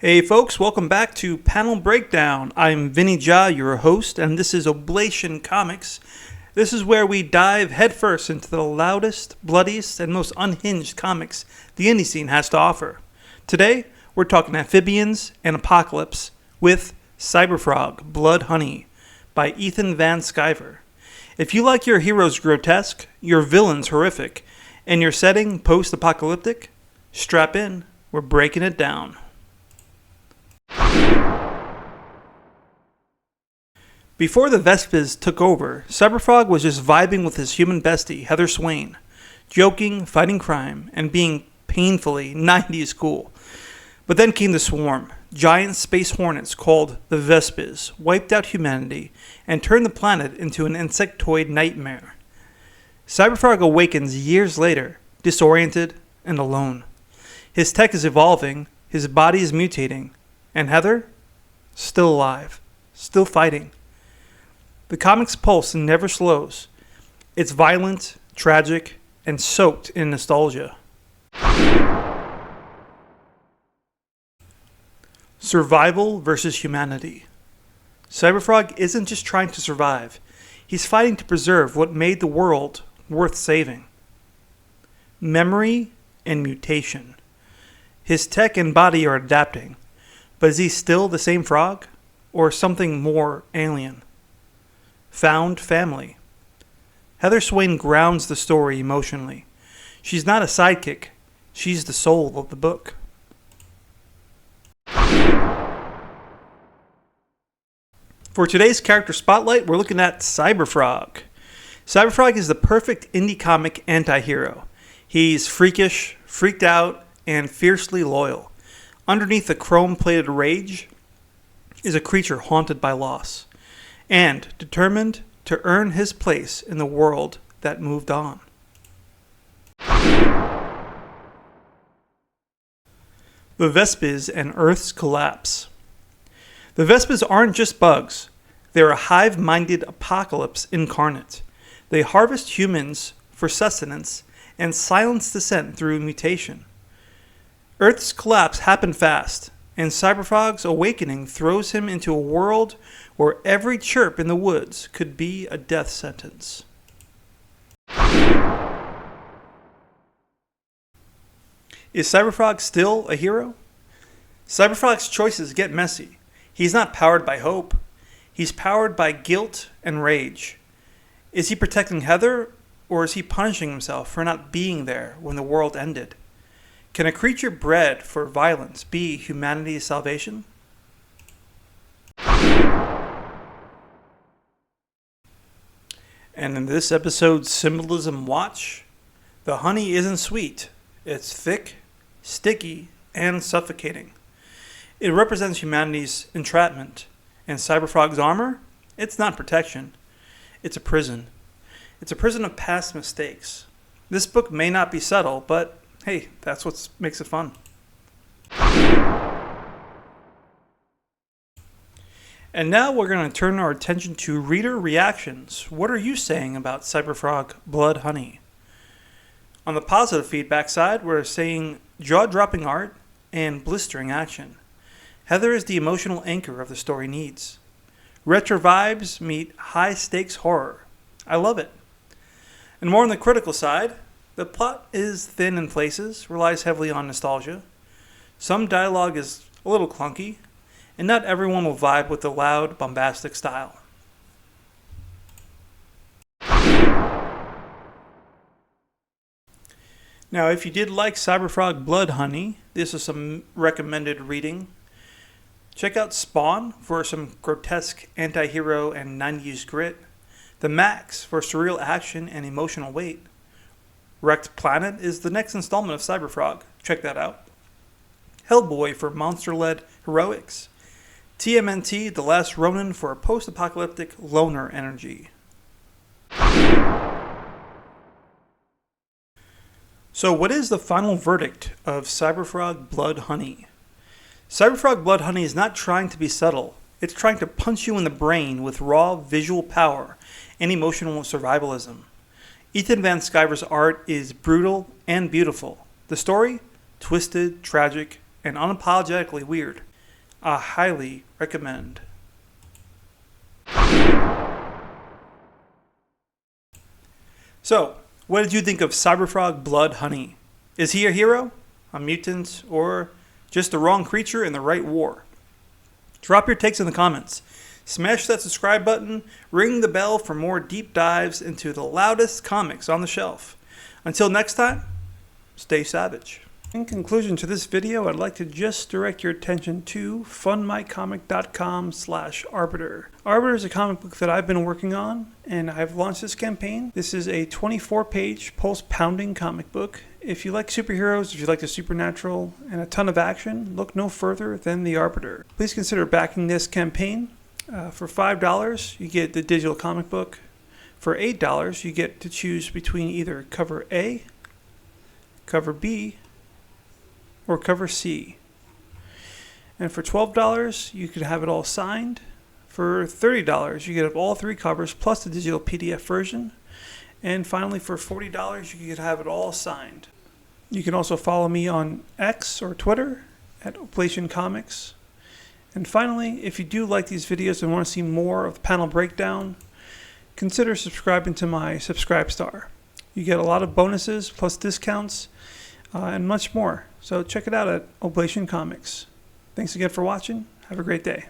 Hey folks, welcome back to Panel Breakdown. I'm Vinny Ja, your host, and this is Oblation Comics. This is where we dive headfirst into the loudest, bloodiest, and most unhinged comics the indie scene has to offer. Today, we're talking amphibians and apocalypse with Cyberfrog, Blood Honey by Ethan VanSciver. If you like your heroes grotesque, your villains horrific, and your setting post-apocalyptic, strap in, we're breaking it down. Before the Vespers took over, Cyberfrog was just vibing with his human bestie, Heather Swain, joking, fighting crime, and being painfully 90s cool. But then came the swarm. Giant space hornets called the Vespers wiped out humanity and turned the planet into an insectoid nightmare. Cyberfrog awakens years later, disoriented and alone. His tech is evolving, his body is mutating, and Heather? Still alive, still fighting. The comic's pulse never slows. It's violent, tragic, and soaked in nostalgia. Survival versus humanity. Cyberfrog isn't just trying to survive. He's fighting to preserve what made the world worth saving. Memory and mutation. His tech and body are adapting, but is he still the same frog, or something more alien? Found family. Heather Swain grounds the story emotionally. She's not a sidekick. She's the soul of the book. For today's character spotlight, we're looking at Cyberfrog. Cyberfrog is the perfect indie comic anti-hero. He's freakish, freaked out, and fiercely loyal. Underneath the chrome-plated rage is a creature haunted by loss, and determined to earn his place in the world that moved on. The Vespers and Earth's collapse. The Vespers aren't just bugs. They're a hive-minded apocalypse incarnate. They harvest humans for sustenance and silence dissent through mutation. Earth's collapse happened fast, and Cyberfrog's awakening throws him into a world where every chirp in the woods could be a death sentence. Is Cyberfrog still a hero? Cyberfrog's choices get messy. He's not powered by hope. He's powered by guilt and rage. Is he protecting Heather, or is he punishing himself for not being there when the world ended? Can a creature bred for violence be humanity's salvation? And in this episode's Symbolism watch, the honey isn't sweet. It's thick, sticky, and suffocating. It represents humanity's entrapment, and Cyberfrog's armor? It's not protection. It's a prison. It's a prison of past mistakes. This book may not be subtle, but hey, that's what makes it fun. And now we're going to turn our attention to reader reactions. What are you saying about Cyberfrog Blood Honey? On the positive feedback side, we're saying jaw-dropping art and blistering action. Heather is the emotional anchor of the story needs. Retro vibes meet high-stakes horror. I love it. And more on the critical side, the plot is thin in places, relies heavily on nostalgia. Some dialogue is a little clunky, and not everyone will vibe with the loud, bombastic style. Now, if you did like Cyberfrog Blood Honey, this is some recommended reading. Check out Spawn for some grotesque anti-hero and 90s grit. The Max for surreal action and emotional weight. Wrecked Planet is the next installment of Cyberfrog. Check that out. Hellboy for monster-led heroics. TMNT, The Last Ronin for post-apocalyptic loner energy. So what is the final verdict of Cyberfrog Blood Honey? Cyberfrog Blood Honey is not trying to be subtle. It's trying to punch you in the brain with raw visual power and emotional survivalism. Ethan VanSciver's art is brutal and beautiful. The story? Twisted, tragic, and unapologetically weird. I highly recommend. So, what did you think of Cyberfrog Blood Honey? Is he a hero, a mutant, or just the wrong creature in the right war? Drop your takes in the comments. Smash that subscribe button, ring the bell for more deep dives into the loudest comics on the shelf. Until next time, stay savage. In conclusion to this video, I'd like to just direct your attention to fundmycomic.com/arbiter. Arbiter is a comic book that I've been working on, and I've launched this campaign. This is a 24-page pulse-pounding comic book. If you like superheroes, if you like the supernatural, and a ton of action, look no further than the Arbiter. Please consider backing this campaign. For $5, you get the digital comic book. For $8, you get to choose between either cover A, cover B, or cover C. And for $12, you could have it all signed. For $30, you get all 3 covers plus the digital PDF version. And finally, for $40, you could have it all signed. You can also follow me on X or Twitter at Oblation Comics. And finally, if you do like these videos and want to see more of the panel breakdown, consider subscribing to my Subscribe Star. You get a lot of bonuses plus discounts and much more. So check it out at Oblation Comics. Thanks again for watching. Have a great day.